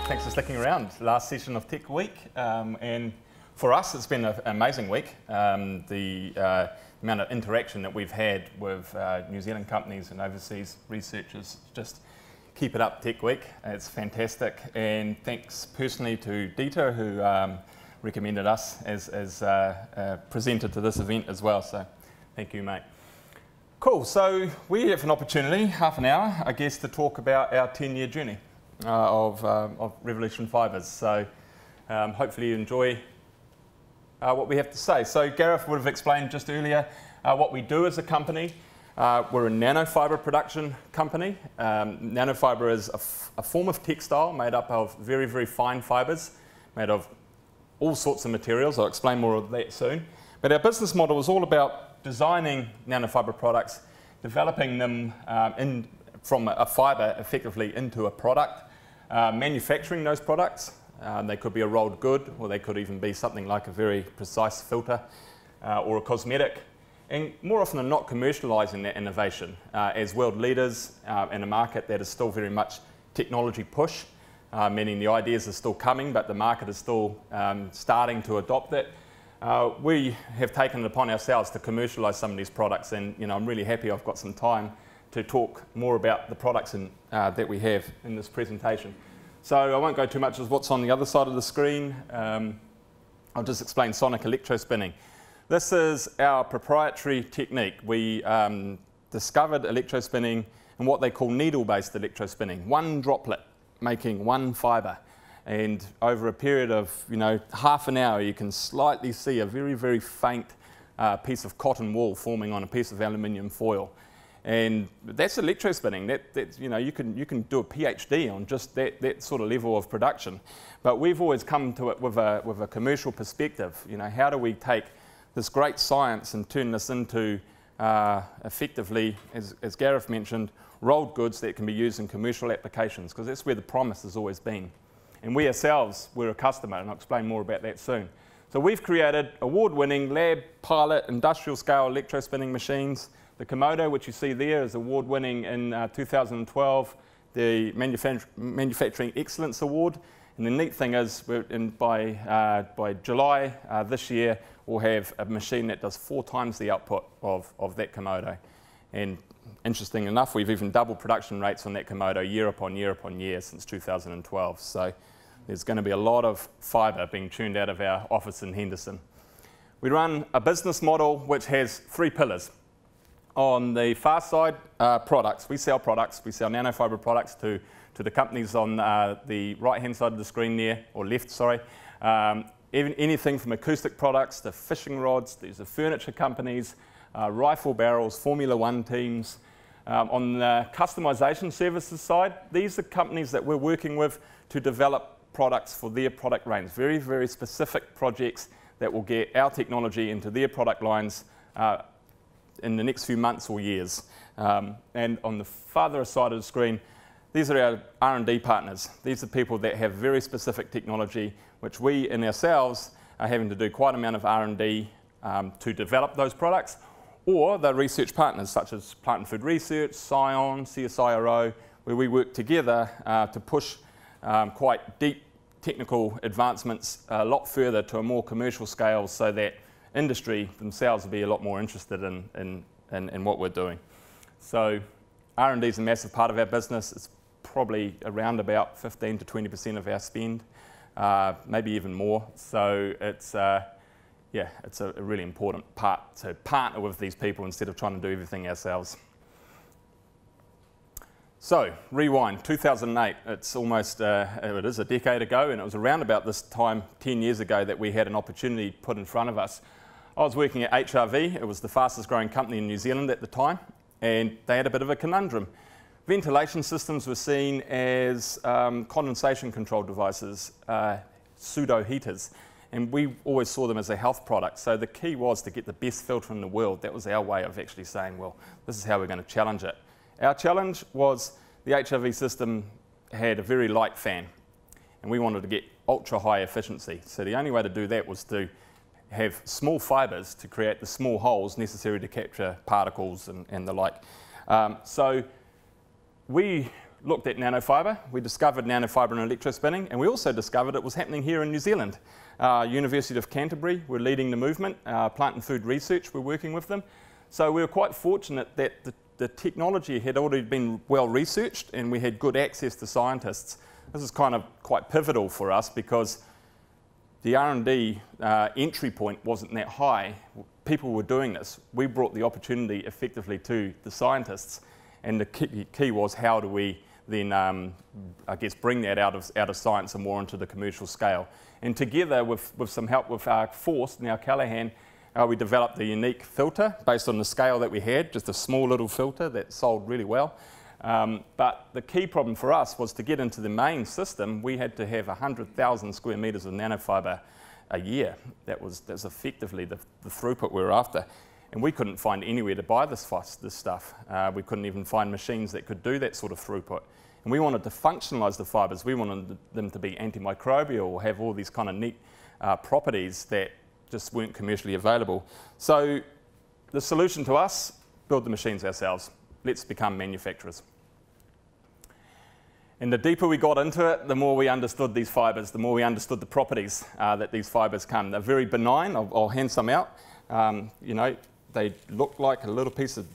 Thanks for sticking around. Last session of Tech Week, and for us it's been an amazing week. The amount of interaction that we've had with New Zealand companies and overseas researchers, just keep it up, Tech Week. It's fantastic, and thanks personally to Dieter, who recommended us as presenter to this event as well, so thank you, mate. Cool, so we have an opportunity, half an hour, I guess, to talk about our 10-year journey of RevolutionFibres. So hopefully you enjoy what we have to say. So Gareth would have explained just earlier what we do as a company. We're a nanofibre production company. Nanofibre is a form of textile made up of very, very fine fibres, made of all sorts of materials. I'll explain more of that soon. But our business model is all about designing nanofibre products, developing them from a fibre effectively into a product, manufacturing those products. They could be a rolled good, or they could even be something like a very precise filter or a cosmetic, and more often than not commercialising that innovation as world leaders in a market that is still very much technology push, meaning the ideas are still coming but the market is still starting to adopt it. We have taken it upon ourselves to commercialise some of these products, and I'm really happy I've got some time to talk more about the products that we have in this presentation. So I won't go too much as what's on the other side of the screen. I'll just explain sonic electrospinning. This is our proprietary technique. We discovered electrospinning and what they call needle-based electrospinning, one droplet making one fibre. And over a period of half an hour, you can slightly see a very, very faint piece of cotton wool forming on a piece of aluminium foil. And that's electrospinning. You can do a PhD on just that sort of level of production. But we've always come to it with a commercial perspective. How do we take this great science and turn this into effectively, as Gareth mentioned, rolled goods that can be used in commercial applications, because that's where the promise has always been. And we ourselves, we're a customer, and I'll explain more about that soon. So we've created award-winning lab, pilot, industrial scale electrospinning machines. The Komodo, which you see there, is award-winning in 2012, the Manufacturing Excellence Award. And the neat thing is, by July this year, we'll have a machine that does 4 times the output of that Komodo. And interesting enough, we've even doubled production rates on that Komodo year upon year upon year since 2012. So there's going to be a lot of fibre being churned out of our office in Henderson. We run a business model which has 3 pillars. On the far side, products. We sell products. We sell nanofibre products to the companies on the right-hand side of the screen there, or left, sorry. Anything from acoustic products to fishing rods. These are furniture companies, rifle barrels, Formula One teams. On the customisation services side, these are companies that we're working with to develop products for their product range. Very, very specific projects that will get our technology into their product lines in the next few months or years. And on the farther side of the screen, these are our R&D partners. These are people that have very specific technology, which we in ourselves are having to do quite an amount of R&D to develop those products, or they're research partners such as Plant and Food Research, Scion, CSIRO, where we work together to push quite deep technical advancements a lot further to a more commercial scale, so that industry themselves will be a lot more interested in what we're doing. So R&D is a massive part of our business. It's probably around about 15 to 20% of our spend, maybe even more. So it's it's a really important part to partner with these people instead of trying to do everything ourselves. So, rewind, 2008, it's almost, it is a decade ago, and it was around about this time, 10 years ago, that we had an opportunity put in front of us. I was working at HRV. It was the fastest growing company in New Zealand at the time, and they had a bit of a conundrum. Ventilation systems were seen as condensation control devices, pseudo heaters, and we always saw them as a health product. So the key was to get the best filter in the world. That was our way of actually saying, well, this is how we're going to challenge it. Our challenge was the HRV system had a very light fan, and we wanted to get ultra high efficiency. So the only way to do that was to have small fibres to create the small holes necessary to capture particles and the like. So we looked at nanofibre. We discovered nanofibre and electrospinning, and we also discovered it was happening here in New Zealand. University of Canterbury were leading the movement. Plant and Food Research were working with them. So we were quite fortunate that the technology had already been well researched and we had good access to scientists. This is kind of quite pivotal for us because the R&D entry point wasn't that high. People were doing this. We brought the opportunity effectively to the scientists, and the key was how do we then, I guess, bring that out of science and more into the commercial scale. And together with some help with Force, now Callaghan, we developed a unique filter based on the scale that we had, just a small little filter that sold really well. But the key problem for us was to get into the main system, we had to have 100,000 square metres of nanofibre a year. That's effectively the throughput we were after. And we couldn't find anywhere to buy this stuff. We couldn't even find machines that could do that sort of throughput. And we wanted to functionalise the fibres. We wanted them to be antimicrobial or have all these kind of neat properties that just weren't commercially available. So the solution to us, build the machines ourselves. Let's become manufacturers. And the deeper we got into it, the more we understood these fibres, the more we understood the properties that these fibres come. They're very benign. I'll hand some out. You know, they look like a little piece of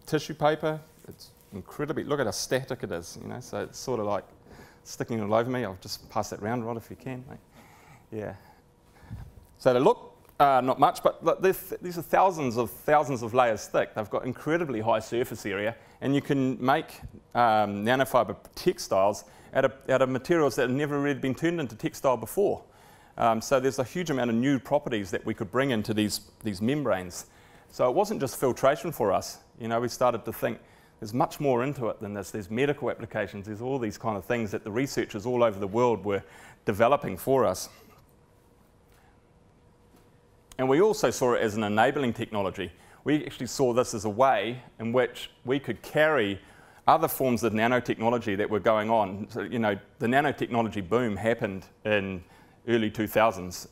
tissue paper. It's incredibly, look at how static it is, you know, so it's sort of like sticking all over me. I'll just pass that round, Rod, if you can, mate. Yeah. So they look not much, but look, these are thousands of layers thick. They've got incredibly high surface area, and you can make nanofibre textiles out of materials that have never really been turned into textile before. So there's a huge amount of new properties that we could bring into these membranes. So it wasn't just filtration for us. You know, we started to think there's much more into it than this. There's medical applications. There's all these kind of things that the researchers all over the world were developing for us. And we also saw it as an enabling technology. We actually saw this as a way in which we could carry other forms of nanotechnology that were going on. So, you know, the nanotechnology boom happened in early 2000s.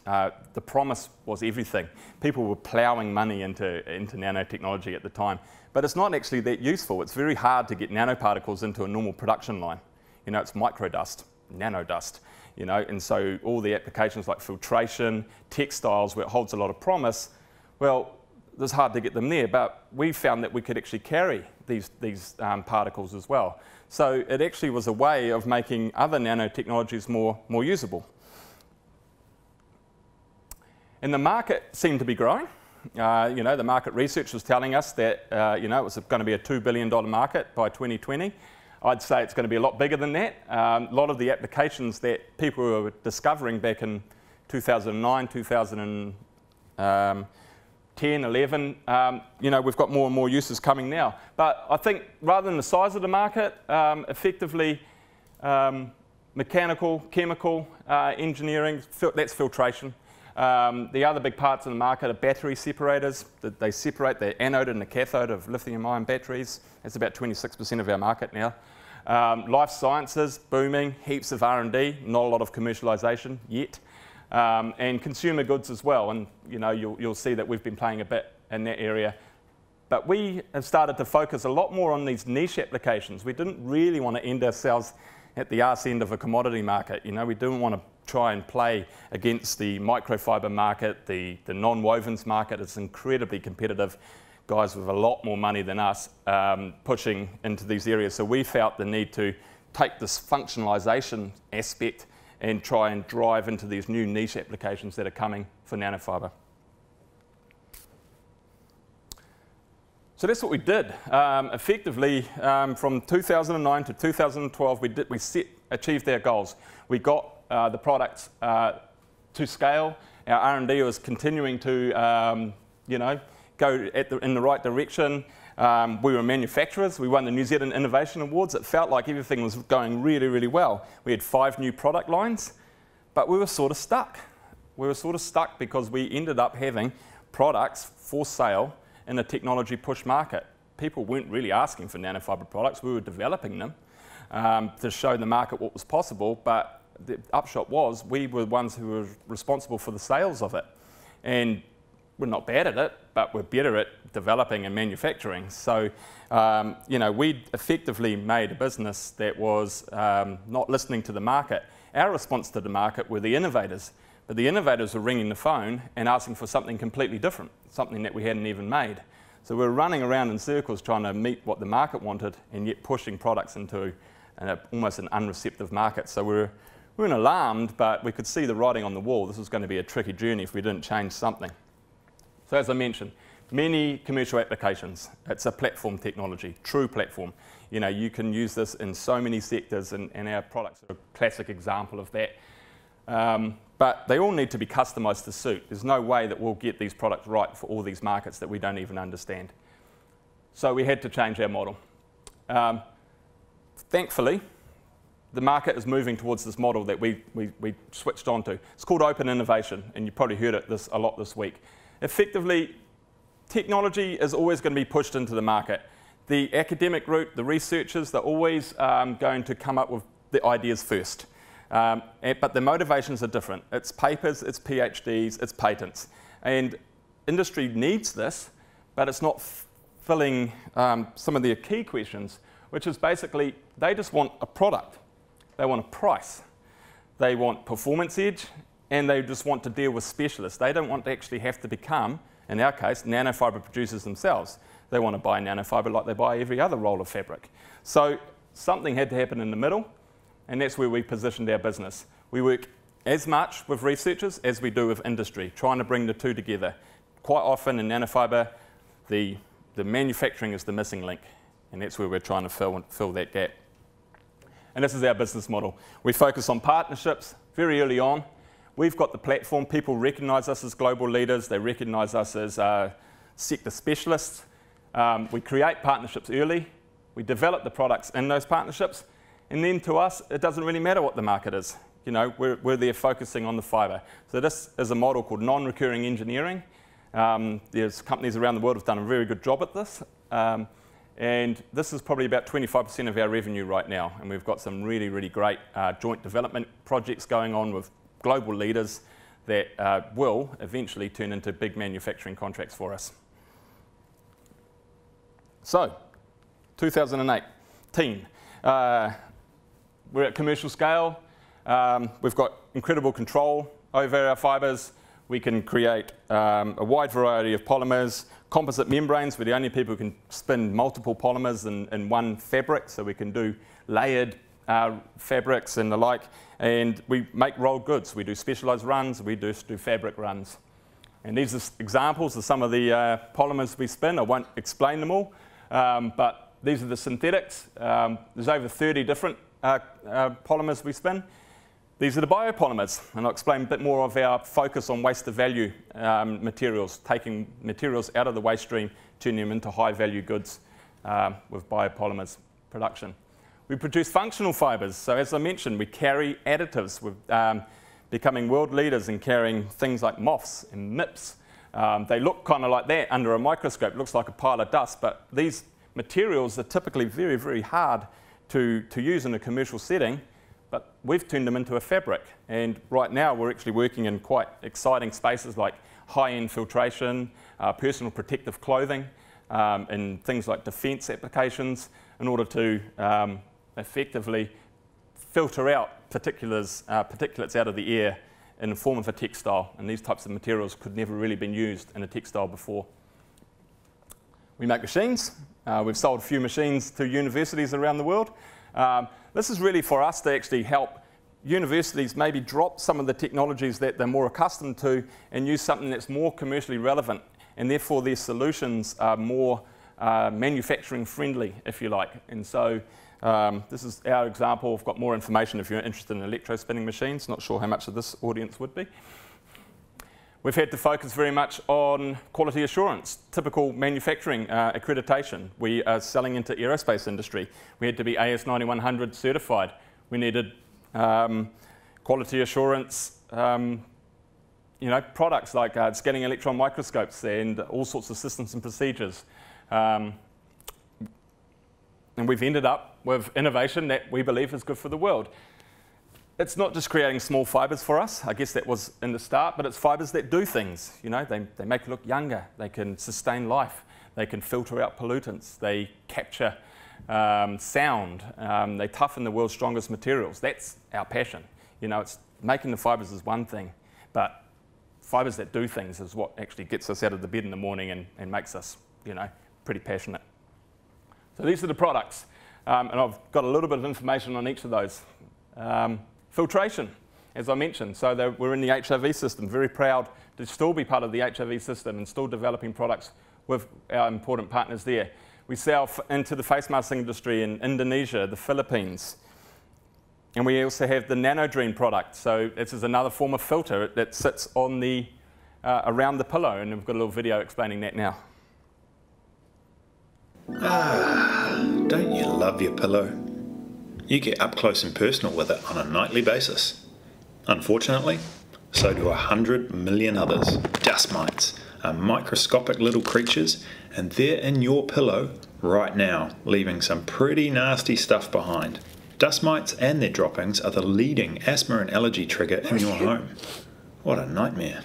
The promise was everything. People were ploughing money into nanotechnology at the time. But it's not actually that useful. It's very hard to get nanoparticles into a normal production line. You know, it's microdust, nanodust. You know, and so all the applications like filtration, textiles, where it holds a lot of promise, well, it's hard to get them there, but we found that we could actually carry these particles as well. So it actually was a way of making other nanotechnologies more usable. And the market seemed to be growing. You know, the market research was telling us that you know, it was going to be a $2 billion market by 2020. I'd say it's going to be a lot bigger than that. A lot of the applications that people were discovering back in 2009, 2010, 11, you know, we've got more and more uses coming now. But I think rather than the size of the market, effectively mechanical, chemical, engineering, that's filtration. The other big parts of the market are battery separators. They separate the anode and the cathode of lithium-ion batteries. That's about 26% of our market now. Life sciences, booming, heaps of R&D, not a lot of commercialisation yet. And consumer goods as well. And you know, you'll see that we've been playing a bit in that area. But we have started to focus a lot more on these niche applications. We didn't really want to end ourselves at the arse end of a commodity market. You know, we didn't want to try and play against the microfiber market, the non-wovens market. It's incredibly competitive. Guys with a lot more money than us pushing into these areas. So we felt the need to take this functionalisation aspect and try and drive into these new niche applications that are coming for nanofibre. So that's what we did. Effectively, from 2009 to 2012, we achieved our goals. We got the products to scale. Our R&D was continuing to, you know, go in the right direction. We were manufacturers. We won the New Zealand Innovation Awards. It felt like everything was going really, really well. We had 5 new product lines, but we were sort of stuck. We were sort of stuck because we ended up having products for sale in a technology push market. People weren't really asking for nanofibre products. We were developing them to show the market what was possible, but the upshot was we were the ones who were responsible for the sales of it. And we're not bad at it, but we're better at developing and manufacturing. So, you know, we effectively made a business that was not listening to the market. Our response to the market were the innovators, but the innovators were ringing the phone and asking for something completely different, something that we hadn't even made. So we're running around in circles trying to meet what the market wanted and yet pushing products into almost an unreceptive market. So we weren't alarmed, but we could see the writing on the wall. This was going to be a tricky journey if we didn't change something. So as I mentioned, many commercial applications. It's a platform technology, true platform. You know, you can use this in so many sectors, and our products are a classic example of that. But they all need to be customised to suit. There's no way that we'll get these products right for all these markets that we don't even understand. So we had to change our model. Thankfully, the market is moving towards this model that we switched on to. It's called open innovation, and you probably heard it a lot this week. Effectively, technology is always going to be pushed into the market. The academic route, the researchers, they're always going to come up with the ideas first. But the motivations are different. It's papers, it's PhDs, it's patents. And industry needs this, but it's not filling some of their key questions, which is basically they just want a product. They want a price. They want performance edge, and they just want to deal with specialists. They don't want to actually have to become, in our case, nanofibre producers themselves. They want to buy nanofibre like they buy every other roll of fabric. So something had to happen in the middle, and that's where we positioned our business. We work as much with researchers as we do with industry, trying to bring the two together. Quite often in nanofibre, the manufacturing is the missing link, and that's where we're trying to fill that gap. And this is our business model. We focus on partnerships very early on. We've got the platform. People recognise us as global leaders. They recognise us as sector specialists. We create partnerships early. We develop the products in those partnerships. And then to us, it doesn't really matter what the market is. You know, we're there focusing on the fibre. So this is a model called non-recurring engineering. There's companies around the world who have done a very good job at this. And this is probably about 25% of our revenue right now. And we've got some really, really great joint development projects going on with global leaders that will eventually turn into big manufacturing contracts for us. So, 2018. We're at commercial scale. We've got incredible control over our fibres. We can create a wide variety of polymers. Composite membranes, we're the only people who can spin multiple polymers in one fabric, so we can do layered fabrics and the like. And we make rolled goods. We do specialised runs, we do fabric runs. And these are examples of some of the polymers we spin. I won't explain them all, but these are the synthetics. There's over 30 different polymers we spin. These are the biopolymers, and I'll explain a bit more of our focus on waste to value materials, taking materials out of the waste stream, turning them into high value goods with biopolymers production. We produce functional fibres, so as I mentioned, we carry additives. We're becoming world leaders in carrying things like MOFs and MIPs. They look kind of like that under a microscope. It looks like a pile of dust, but these materials are typically very, very hard to use in a commercial setting. But we've turned them into a fabric, and right now we're actually working in quite exciting spaces like high-end filtration, personal protective clothing, and things like defence applications in order to effectively filter out particulates out of the air in the form of a textile, and these types of materials could never really been used in a textile before. We make machines. We've sold a few machines to universities around the world. This is really for us to actually help universities maybe drop some of the technologies that they're more accustomed to and use something that's more commercially relevant, and therefore their solutions are more manufacturing friendly, if you like. And so this is our example. I've got more information if you're interested in electrospinning machines. Not sure how much of this audience would be. We've had to focus very much on quality assurance, typical manufacturing accreditation. We are selling into aerospace industry. We had to be AS9100 certified. We needed quality assurance, products like scanning electron microscopes and all sorts of systems and procedures. And we've ended up with innovation that we believe is good for the world. it's not just creating small fibres for us. I guess that was in the start, but it's fibres that do things. You know, they make you look younger. They can sustain life. They can filter out pollutants. They capture sound. They toughen the world's strongest materials. That's our passion. You know, it's making the fibres is one thing, but fibres that do things is what actually gets us out of the bed in the morning and makes us, you know, pretty passionate. So these are the products, and I've got a little bit of information on each of those. Filtration, as I mentioned, so we're in the HRV system, very proud to still be part of the HRV system and still developing products with our important partners there. We sell into the face mask industry in Indonesia, the Philippines, and we also have the Nano product. So this is another form of filter that sits on the around the pillow, and we've got a little video explaining that now. Don't you love your pillow? You get up close and personal with it on a nightly basis. Unfortunately, so do 100 million others. Dust mites are microscopic little creatures, and they're in your pillow right now, leaving some pretty nasty stuff behind. Dust mites and their droppings are the leading asthma and allergy trigger in your home. What a nightmare.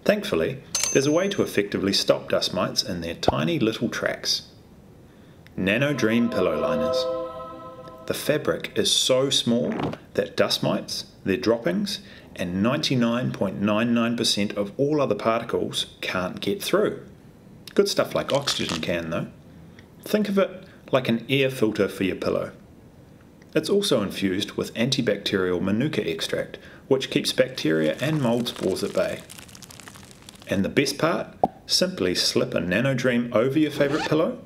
Thankfully, there's a way to effectively stop dust mites in their tiny little tracks. Nano pillow liners. The fabric is so small that dust mites, their droppings, and 99.99% of all other particles can't get through. Good stuff like oxygen can though. Think of it like an air filter for your pillow. It's also infused with antibacterial manuka extract, which keeps bacteria and mold spores at bay. And the best part? Simply slip a Nano over your favourite pillow,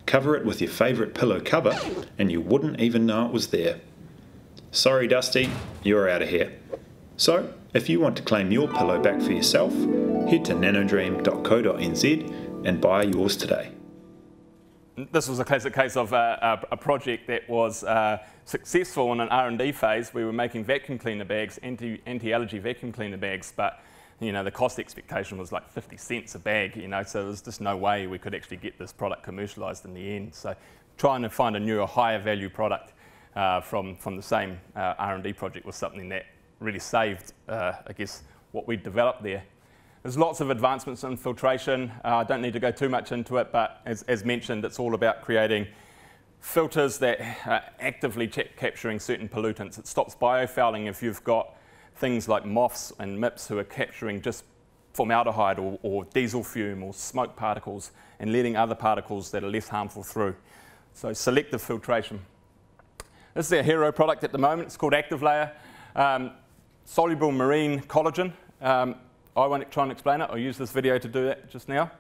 cover it with your favourite pillow cover, and you wouldn't even know it was there. Sorry Dusty, you're out of here. So, if you want to claim your pillow back for yourself, head to nanodream.co.nz and buy yours today. This was a classic case of a project that was successful in an R&D phase. We were making vacuum cleaner bags, anti-allergy vacuum cleaner bags, but you know, the cost expectation was like 50 cents a bag, you know, so there was just no way we could actually get this product commercialised in the end. So trying to find a newer, higher value product from the same R&D project was something that really saved, I guess, what we developed there. There's lots of advancements in filtration. I don't need to go too much into it, but as mentioned, it's all about creating filters that are actively capturing certain pollutants. It stops biofouling if you've got things like moths and MIPS who are capturing just formaldehyde or diesel fume or smoke particles and letting other particles that are less harmful through. So selective filtration. This is our hero product at the moment. It's called Active Layer. Soluble marine collagen. I won't try and explain it. I'll use this video to do that just now.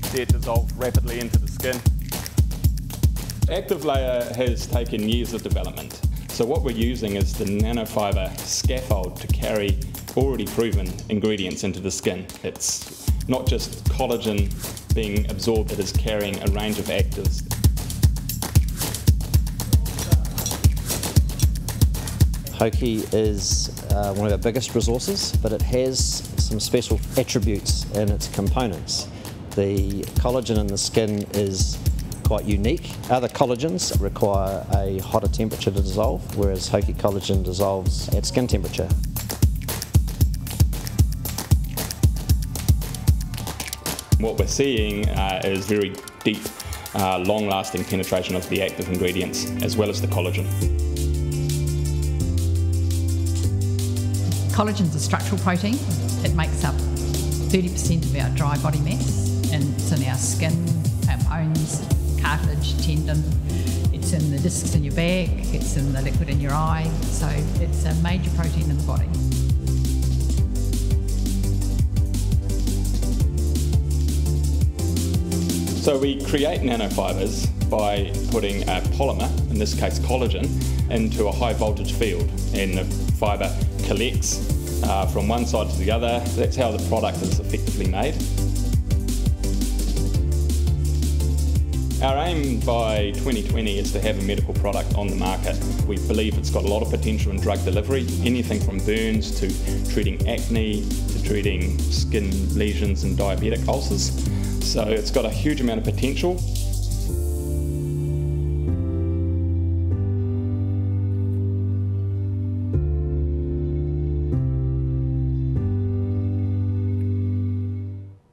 See it dissolve rapidly into the skin. Active Layer has taken years of development. So what we're using is the nanofiber scaffold to carry already proven ingredients into the skin. It's not just collagen being absorbed, it is carrying a range of actives. Hoki is one of our biggest resources, but it has some special attributes in its components. The collagen in the skin is quite unique. Other collagens require a hotter temperature to dissolve, whereas Hoki collagen dissolves at skin temperature. What we're seeing is very deep, long-lasting penetration of the active ingredients as well as the collagen. Collagen's a structural protein. It makes up 30% of our dry body mass, and it's in our skin, our bones, cartilage, tendon. It's in the discs in your bag, it's in the liquid in your eye, so it's a major protein in the body. So we create nanofibres by putting a polymer, in this case collagen, into a high voltage field, and the fibre collects from one side to the other. That's how the product is effectively made. Our aim by 2020 is to have a medical product on the market. We believe it's got a lot of potential in drug delivery, anything from burns to treating acne, to treating skin lesions and diabetic ulcers. So it's got a huge amount of potential.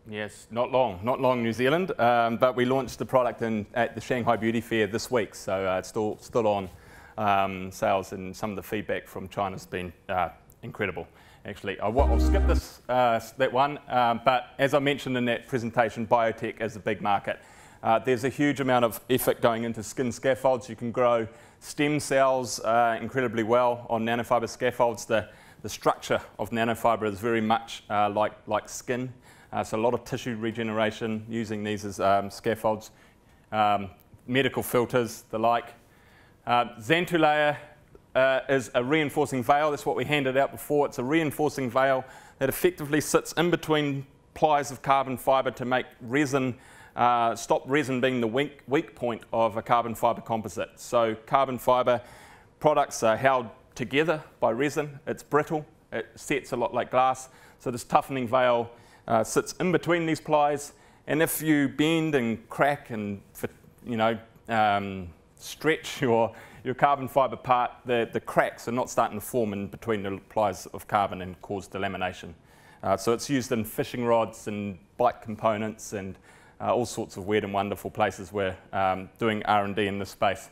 Yes, not long New Zealand, but we launched the product at the Shanghai Beauty Fair this week, so it's still on sales, and some of the feedback from China's been incredible. Actually, I'll skip that one, but as I mentioned in that presentation, biotech is a big market. There's a huge amount of effort going into skin scaffolds. You can grow stem cells incredibly well on nanofibre scaffolds. The structure of nanofibre is very much like skin. So a lot of tissue regeneration using these as scaffolds, medical filters, the like. Xantu layer is a reinforcing veil. That's what we handed out before. It's a reinforcing veil that effectively sits in between plies of carbon fibre to make resin, stop resin being the weak point of a carbon fibre composite. So carbon fibre products are held together by resin. It's brittle. It sets a lot like glass. So this toughening veil sits in between these plies, and if you bend and crack and stretch your carbon fibre part, the cracks are not starting to form in between the plies of carbon and cause delamination. So it's used in fishing rods and bike components and all sorts of weird and wonderful places we're doing R&D in this space.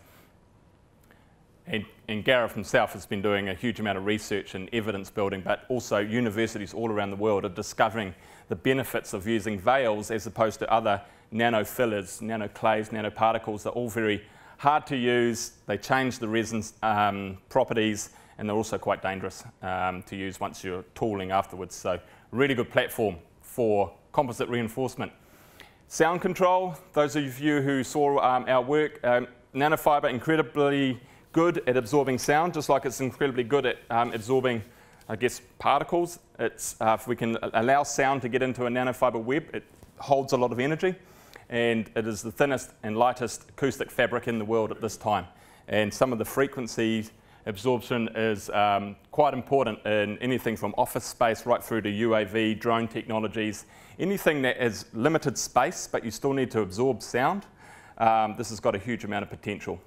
And Gareth himself has been doing a huge amount of research and evidence building, but also universities all around the world are discovering the benefits of using veils as opposed to other nano fillers, nano clays, nanoparticles. They're all very hard to use. They change the resin's properties, and they're also quite dangerous to use once you're tooling afterwards. So really good platform for composite reinforcement. Sound control, those of you who saw our work, nanofibre incredibly good at absorbing sound, just like it's incredibly good at absorbing, I guess, particles. It's, if we can allow sound to get into a nanofibre web, it holds a lot of energy, and it is the thinnest and lightest acoustic fabric in the world at this time. And some of the frequency absorption is quite important in anything from office space right through to UAV, drone technologies, anything that is limited space but you still need to absorb sound. This has got a huge amount of potential.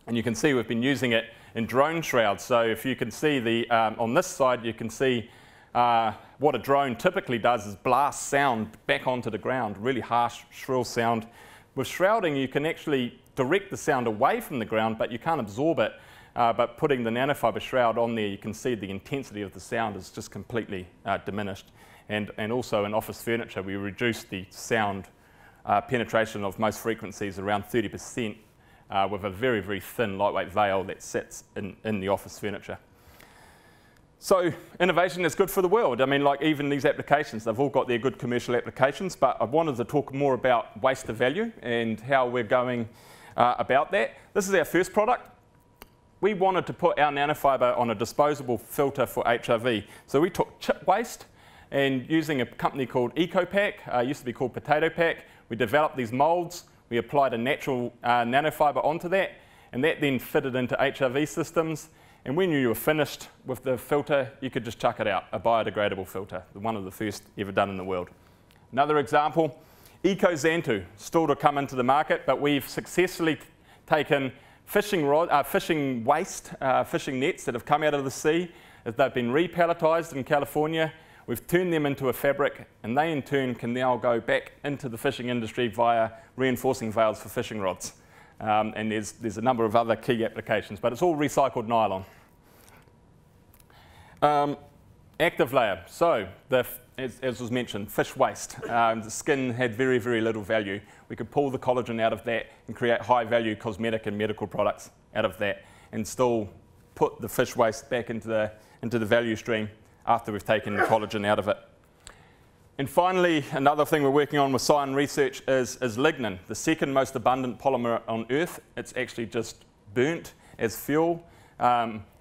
And you can see we've been using it in drone shrouds. So if you can see on this side, you can see what a drone typically does is blast sound back onto the ground, really harsh, shrill sound. With shrouding, you can actually direct the sound away from the ground, but you can't absorb it. But putting the nanofibre shroud on there, you can see the intensity of the sound is just completely diminished. And also in office furniture, we reduced the sound penetration of most frequencies around 30%. With a very, very thin, lightweight veil that sits in the office furniture. So innovation is good for the world. I mean, like even these applications, they've all got their good commercial applications, but I wanted to talk more about waste to value and how we're going about that. This is our first product. We wanted to put our nanofibre on a disposable filter for HRV. So we took chip waste, and using a company called EcoPack, used to be called Potato Pack, we developed these moulds. We applied a natural nanofibre onto that, and that then fitted into HRV systems. And when you were finished with the filter, you could just chuck it out, a biodegradable filter, one of the first ever done in the world. Another example, EcoXantu, still to come into the market, but we've successfully taken fishing waste, fishing nets that have come out of the sea. They've been repalletized in California. We've turned them into a fabric, and they in turn can now go back into the fishing industry via reinforcing veils for fishing rods. And there's a number of other key applications, but it's all recycled nylon. Active layer. So, as was mentioned, fish waste. The skin had very, very little value. We could pull the collagen out of that and create high-value cosmetic and medical products out of that, and still put the fish waste back into the value stream after we've taken the collagen out of it. And finally, another thing we're working on with Cyan Research is lignin, the second most abundant polymer on Earth. It's actually just burnt as fuel.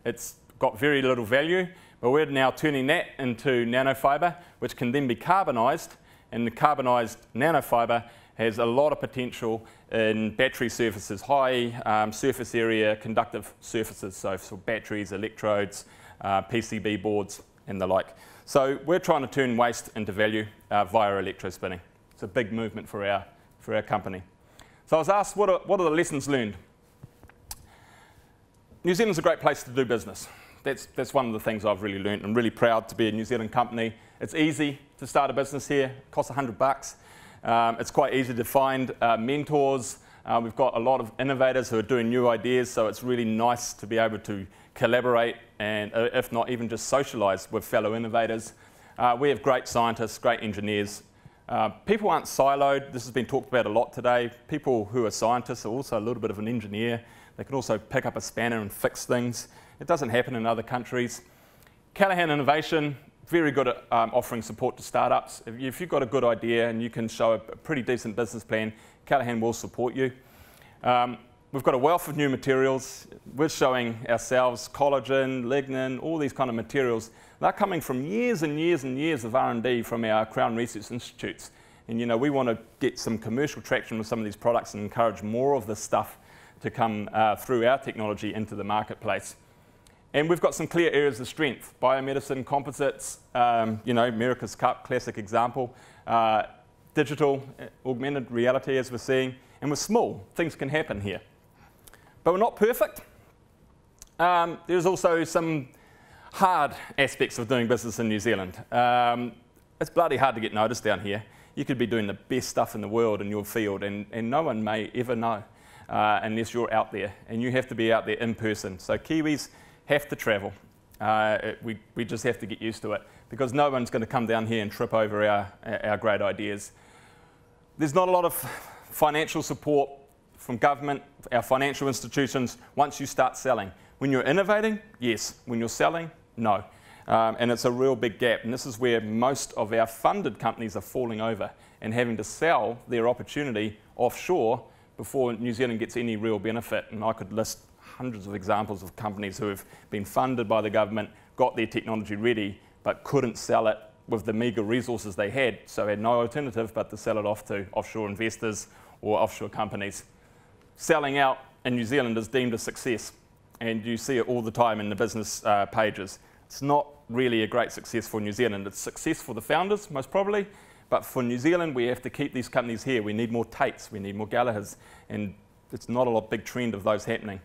It's got very little value, but we're now turning that into nanofibre, which can then be carbonised, and the carbonised nanofibre has a lot of potential in battery surfaces, high surface area conductive surfaces, so for batteries, electrodes, PCB boards and the like. So we're trying to turn waste into value via electrospinning. It's a big movement for our company. So I was asked, what are the lessons learned? New Zealand's a great place to do business. That's one of the things I've really learned. I'm really proud to be a New Zealand company. It's easy to start a business here. It costs $100. It's quite easy to find mentors. We've got a lot of innovators who are doing new ideas, so it's really nice to be able to collaborate and, if not even just socialise with fellow innovators. We have great scientists, great engineers. People aren't siloed. This has been talked about a lot today. People who are scientists are also a little bit of an engineer. They can also pick up a spanner and fix things. It doesn't happen in other countries. Callaghan Innovation, very good at offering support to startups. If you've got a good idea and you can show a pretty decent business plan, Callaghan will support you. We've got a wealth of new materials. We're showing ourselves collagen, lignin, all these kind of materials. They're coming from years and years and years of R&D from our Crown Research Institutes. And you know, we want to get some commercial traction with some of these products and encourage more of this stuff to come through our technology into the marketplace. And we've got some clear areas of strength: biomedicine, composites, you know, America's Cup, classic example, digital, augmented reality, as we're seeing, and we're small. Things can happen here. But we're not perfect. There's also some hard aspects of doing business in New Zealand. It's bloody hard to get noticed down here. You could be doing the best stuff in the world in your field, and no one may ever know unless you're out there, and you have to be out there in person. So Kiwis have to travel. We just have to get used to it, because no one's going to come down here and trip over our great ideas. There's not a lot of financial support from government, our financial institutions, once you start selling. When you're innovating, yes. When you're selling, no. And it's a real big gap. And this is where most of our funded companies are falling over and having to sell their opportunity offshore before New Zealand gets any real benefit. And I could list hundreds of examples of companies who have been funded by the government, got their technology ready, but couldn't sell it with the meagre resources they had, so had no alternative but to sell it off to offshore investors or offshore companies. Selling out in New Zealand is deemed a success, and you see it all the time in the business pages. It's not really a great success for New Zealand. It's a success for the founders, most probably, but for New Zealand, we have to keep these companies here. We need more Tates, we need more Gallaghers, and it's not a big trend of those happening.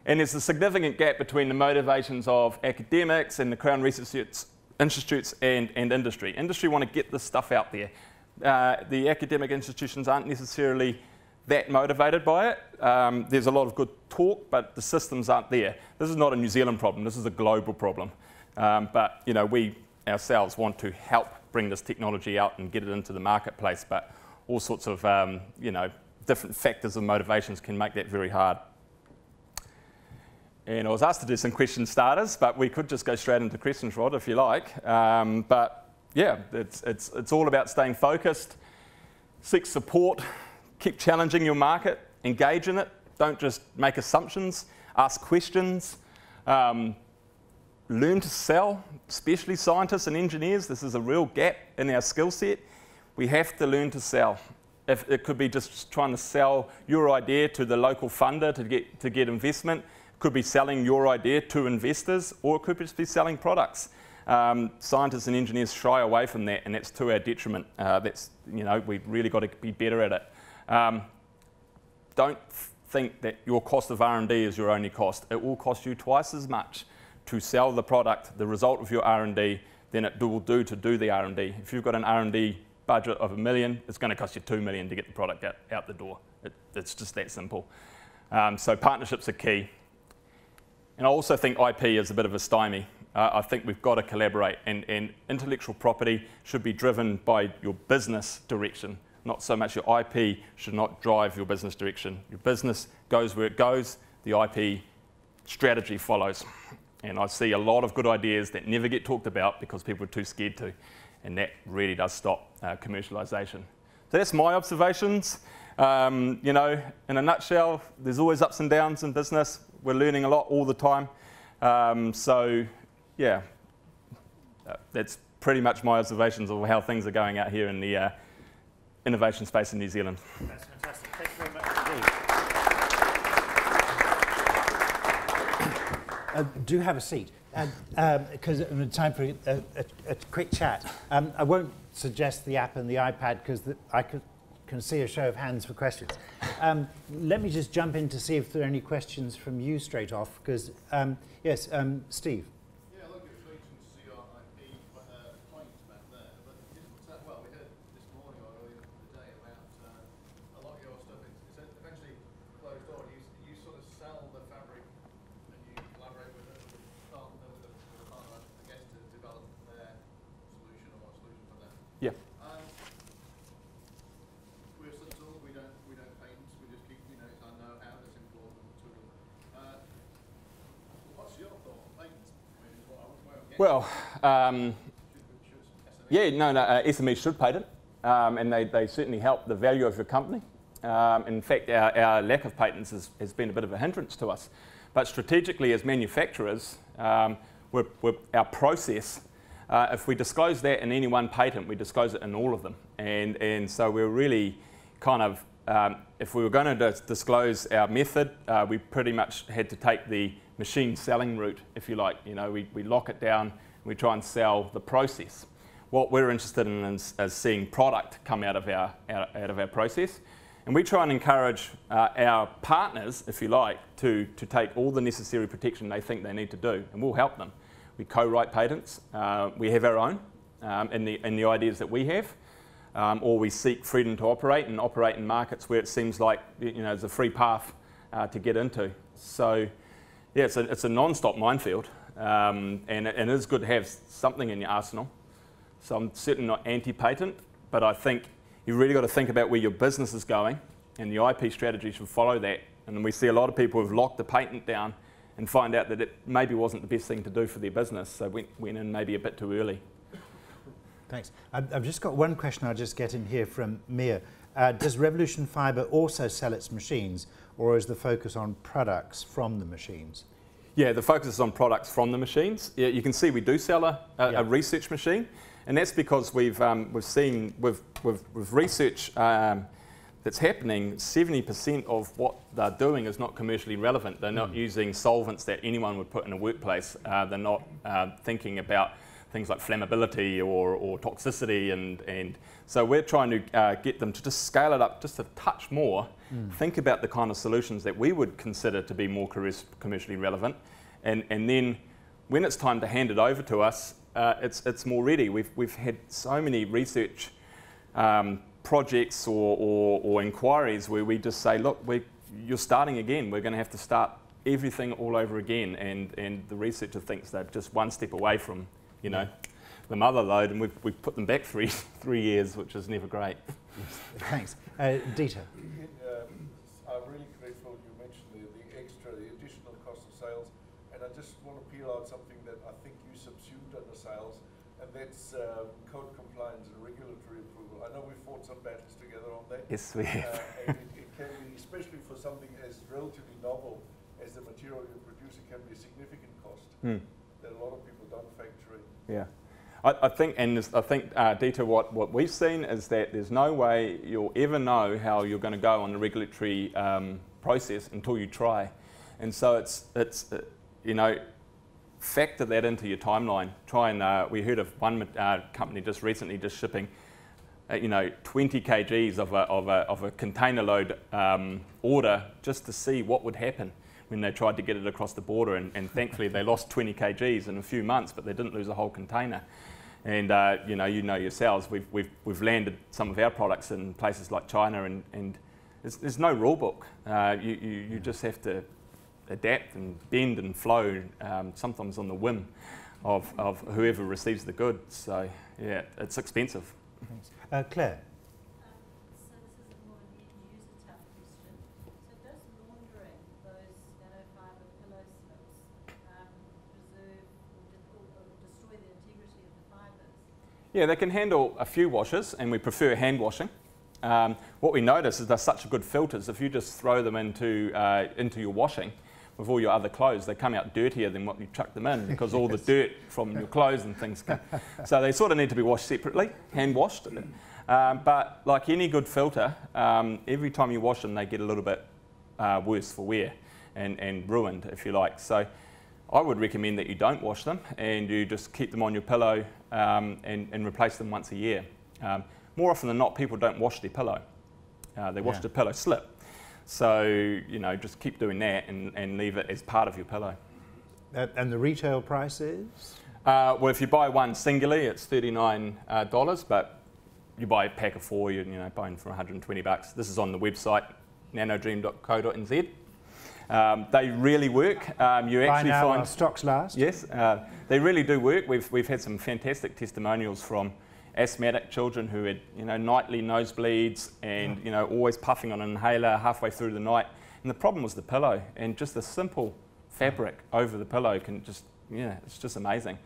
And there's a significant gap between the motivations of academics and the Crown Research Institutes and industry. Industry want to get this stuff out there. The academic institutions aren't necessarily that motivated by it. There's a lot of good talk, but the systems aren't there. This is not a New Zealand problem. This is a global problem. But you know, we ourselves want to help bring this technology out and get it into the marketplace. But all sorts of you know, different factors and motivations can make that very hard. And I was asked to do some question starters, but we could just go straight into questions, Rod, if you like. But yeah, it's all about staying focused, seek support, keep challenging your market, engage in it. Don't just make assumptions, ask questions, learn to sell, especially scientists and engineers. This is a real gap in our skill set. We have to learn to sell. If it could be just trying to sell your idea to the local funder to get investment. Could be selling your idea to investors, or it could just be selling products. Scientists and engineers shy away from that, and that's to our detriment. That's, you know, we've really got to be better at it. Don't think that your cost of R&D is your only cost. It will cost you twice as much to sell the product, the result of your R&D, than it will do to do the R&D. If you've got an R&D budget of $1 million, it's going to cost you $2 million to get the product out the door. It's just that simple. So partnerships are key. And I also think IP is a bit of a stymie. I think we've got to collaborate, and intellectual property should be driven by your business direction, not so much your IP should not drive your business direction. Your business goes where it goes, the IP strategy follows. And I see a lot of good ideas that never get talked about because people are too scared to, and that really does stop commercialisation. So that's my observations. You know, in a nutshell, there's always ups and downs in business. We're learning a lot all the time. So, yeah, that's pretty much my observations of how things are going out here in the innovation space in New Zealand. That's fantastic. Thank you very much indeed. Do have a seat, because time for a quick chat. I won't suggest the app and the iPad because I can see a show of hands for questions. Let me just jump in to see if there are any questions from you straight off, because, yes, Steve. Yeah, look, it's great to see our IP points back there, but well, we heard this morning or earlier in the day about a lot of your stuff is eventually closed door. You sort of sell the fabric and you collaborate with a partner, I guess, to develop their solution or a solution for them. Yeah. We're such tools, we don't paint, we just keep, it's our know-how that's important to them. What's your thought on patents? I mean, where I'm getting Well, yeah, SMEs should patent, and they certainly help the value of your company. In fact, our lack of patents has been a bit of a hindrance to us. But strategically, as manufacturers, our process, if we disclose that in any one patent, we disclose it in all of them. And so we're really kind of, if we were going to disclose our method, we pretty much had to take the machine selling route, if you like. We lock it down, and we try and sell the process. What we're interested in is seeing product come out of our process. And we try and encourage our partners, if you like, to take all the necessary protection they think they need to do, and we'll help them. We co-write patents. We have our own in the ideas that we have, or we seek freedom to operate in markets where it seems like there's a free path to get into. So, yeah, it's a non-stop minefield, and it is good to have something in your arsenal. So I'm certainly not anti-patent, but I think you've really got to think about where your business is going, and the IP strategy should follow that. And we see a lot of people who've locked the patent down and find out that it maybe wasn't the best thing to do for their business, so went in maybe a bit too early. Thanks. I've just got one question I'll just get in here from Mia. Does Revolution Fibre also sell its machines, or is the focus on products from the machines? Yeah, the focus is on products from the machines. Yeah, you can see we do sell a research machine, and that's because we've seen with research that's happening, 70% of what they're doing is not commercially relevant. They're not using solvents that anyone would put in a workplace. They're not thinking about things like flammability or toxicity, and so we're trying to get them to just scale it up just a touch more, think about the kind of solutions that we would consider to be more commercially relevant, and then when it's time to hand it over to us, it's more ready. We've had so many research projects or inquiries where we just say, look, you're starting again. We're going to have to start everything all over again, and the researcher thinks they're just one step away from the mother load, and we've put them back three years, which is never great. Yes. Thanks. Dieter. I'm really grateful you mentioned the additional cost of sales, and I just want to peel out something that I think you subsumed under sales, and that's code compliance and regulatory approval. I know we've fought some battles together on that. Yes, we have. And it can be, especially for something as relatively novel as the material you produce, it can be a significant cost that a lot of people don't factor in. Yeah. I think Dieter, what we've seen is that there's no way you'll ever know how you're going to go on the regulatory process until you try, and so it's factor that into your timeline. Try and we heard of one company just recently just shipping 20 kgs of a container load order just to see what would happen when they tried to get it across the border, and thankfully they lost 20 kgs in a few months, but they didn't lose a whole container. And you know yourselves, we've landed some of our products in places like China, and there's no rule book. You just have to adapt and bend and flow, sometimes on the whim of whoever receives the goods. So yeah, it's expensive. Thanks. Claire. So this is more of an end-user type question. So does laundering those nanofibre pillow slips preserve or destroy the integrity of the fibres? Yeah, they can handle a few washes, and we prefer hand washing. What we notice is they're such good filters. If you just throw them into your washing with all your other clothes, they come out dirtier than what you chuck them in, because all the dirt from your clothes and things come. So they sort of need to be washed separately, hand washed. But like any good filter, every time you wash them, they get a little bit worse for wear and ruined, if you like. So I would recommend that you don't wash them and you just keep them on your pillow and replace them once a year. More often than not, people don't wash their pillow. They wash the pillow slip. So, you know, just keep doing that and leave it as part of your pillow. And the retail price is? Well, if you buy one singularly, it's $39, but you buy a pack of 4, you're buying for 120 bucks. This is on the website, nanodream.co.nz. They really work. You actually now, find our stocks last. Yes, they really do work. We've had some fantastic testimonials from asthmatic children who had nightly nosebleeds and always puffing on an inhaler halfway through the night. And the problem was the pillow, and just the simple fabric over the pillow can just it's just amazing.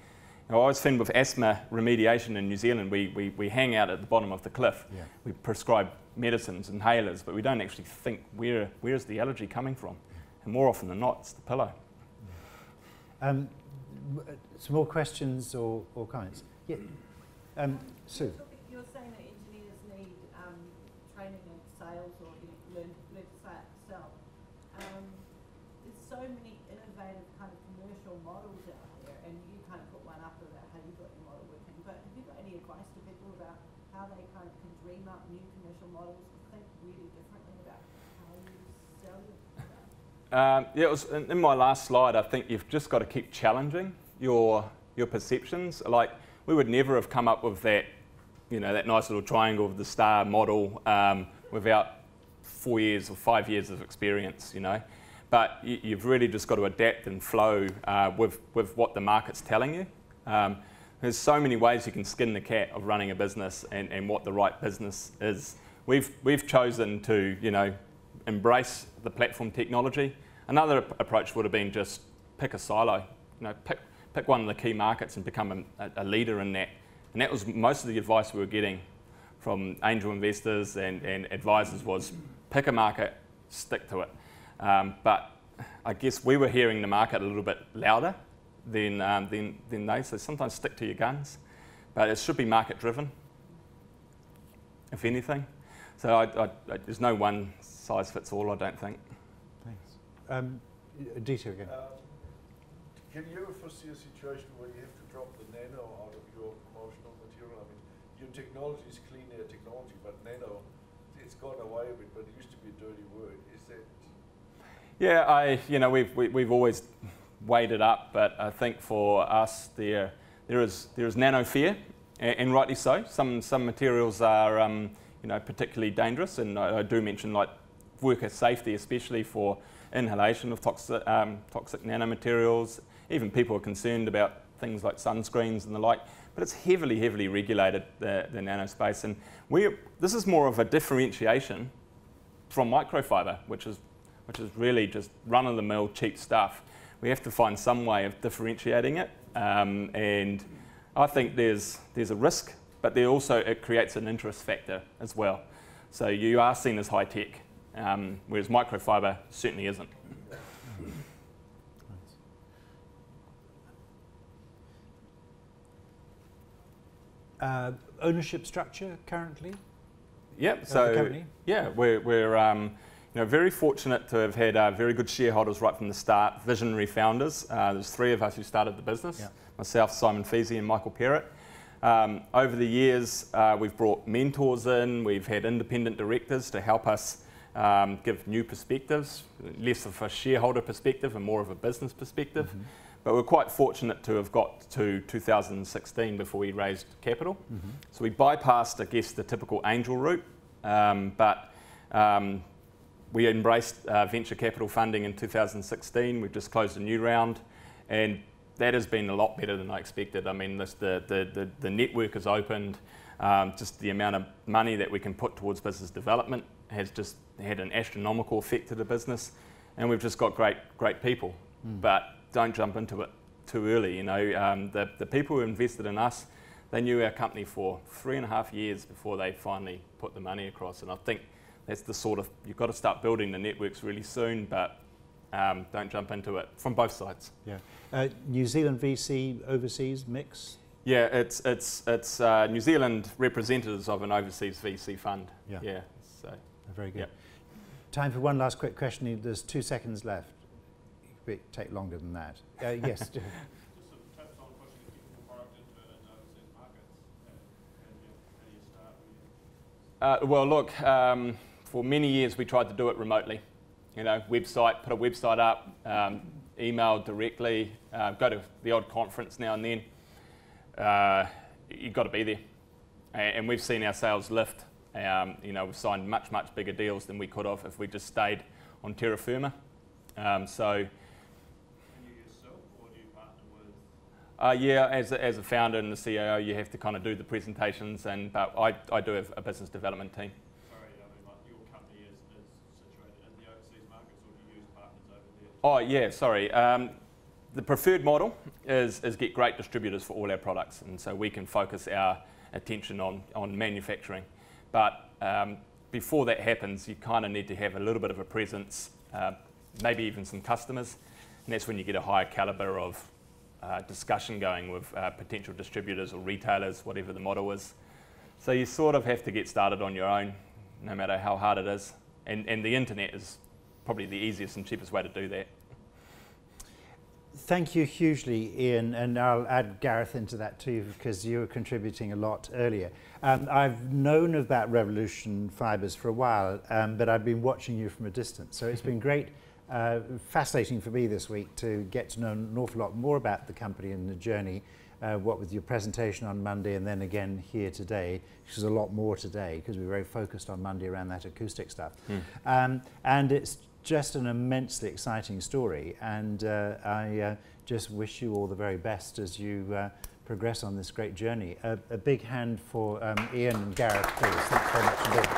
I always find with asthma remediation in New Zealand, we hang out at the bottom of the cliff. Yeah. We prescribe medicines, inhalers, but we don't actually think where's the allergy coming from. And more often than not, it's the pillow. Some more questions or comments? Yeah. Sue. You're saying that engineers need training in sales or learn to sell. There's so many innovative kind of commercial models out there, and you kind of put one up about how you got your model working. But have you got any advice to people about how they kind of can dream up new commercial models and think really differently about how you sell your product? Yeah, it was in my last slide. I think you've just got to keep challenging your perceptions. Like, we would never have come up with that, that nice little triangle of the star model without 4 years or 5 years of experience, But you've really just got to adapt and flow with what the market's telling you. There's so many ways you can skin the cat of running a business and what the right business is. We've chosen to, embrace the platform technology. Another approach would have been just pick a silo, pick one of the key markets and become a leader in that. And that was most of the advice we were getting from angel investors and advisors was pick a market, stick to it. But I guess we were hearing the market a little bit louder than they, so sometimes stick to your guns. But it should be market driven, if anything. So there's no one size fits all, I don't think. Thanks. Dieter again. Can you ever foresee a situation where you have to drop the nano out of your promotional material? I mean, your technology is clean air technology, but nano, it's gone away a bit, but it used to be a dirty word. Is that? Yeah, we've always weighed it up, but I think for us there is nano fear, and rightly so. Some materials are particularly dangerous, and I do mention like worker safety, especially for inhalation of toxic nanomaterials. Even people are concerned about things like sunscreens and the like, but it's heavily regulated, the nano space. And this is more of a differentiation from microfiber, which is really just run-of-the-mill cheap stuff. We have to find some way of differentiating it, and I think there's a risk, but it creates an interest factor as well. So you are seen as high tech, whereas microfiber certainly isn't. Ownership structure currently? Yep. So yeah, we're very fortunate to have had very good shareholders right from the start, visionary founders. There's 3 of us who started the business, myself, Simon Feasey and Michael Perrott. Over the years, we've brought mentors in, we've had independent directors to help us give new perspectives, less of a shareholder perspective and more of a business perspective. Mm-hmm. But we're quite fortunate to have got to 2016 before we raised capital. Mm-hmm. So we bypassed, I guess, the typical angel route, but we embraced venture capital funding in 2016. We've just closed a new round, and that has been a lot better than I expected. I mean, the network has opened. Just the amount of money that we can put towards business development has just had an astronomical effect to the business, and we've just got great people. But don't jump into it too early. The people who invested in us, they knew our company for 3.5 years before they finally put the money across, and I think that's the sort of, you've got to start building the networks really soon, but don't jump into it from both sides. Yeah. New Zealand VC, overseas mix? Yeah, it's New Zealand representatives of an overseas VC fund. Yeah. Yeah. So. Very good. Yeah. Time for one last quick question. There's 2 seconds left. It could take longer than that. Yes. Just some tips on pushing the people product into overseas markets. How do you start? Well, look, for many years we tried to do it remotely. You know, put a website up, email directly, go to the odd conference now and then. You've got to be there. And we've seen our sales lift. You know, we've signed much, much bigger deals than we could have if we just stayed on terra firma. So. Yeah, as a founder and the CEO, you have to kind of do the presentations, but I do have a business development team. Sorry, I mean, like your company is situated in the overseas markets, or do you use partners over there? Oh yeah, sorry. The preferred model is get great distributors for all our products, and so we can focus our attention on manufacturing. But before that happens, you kind of need to have a little bit of a presence, maybe even some customers, and that's when you get a higher caliber of discussion going with potential distributors or retailers, whatever the model is. So you sort of have to get started on your own, no matter how hard it is. And the internet is probably the easiest and cheapest way to do that. Thank you hugely, Ian, and I'll add Gareth into that too, because you were contributing a lot earlier. I've known about RevolutionFibres for a while, but I've been watching you from a distance, so it's been great. Fascinating for me this week to get to know an awful lot more about the company and the journey, what with your presentation on Monday and then again here today, which is a lot more today because we're very focused on Monday around that acoustic stuff. And it's just an immensely exciting story, and I just wish you all the very best as you progress on this great journey. A big hand for Ian and Gareth, please. Thanks very much indeed.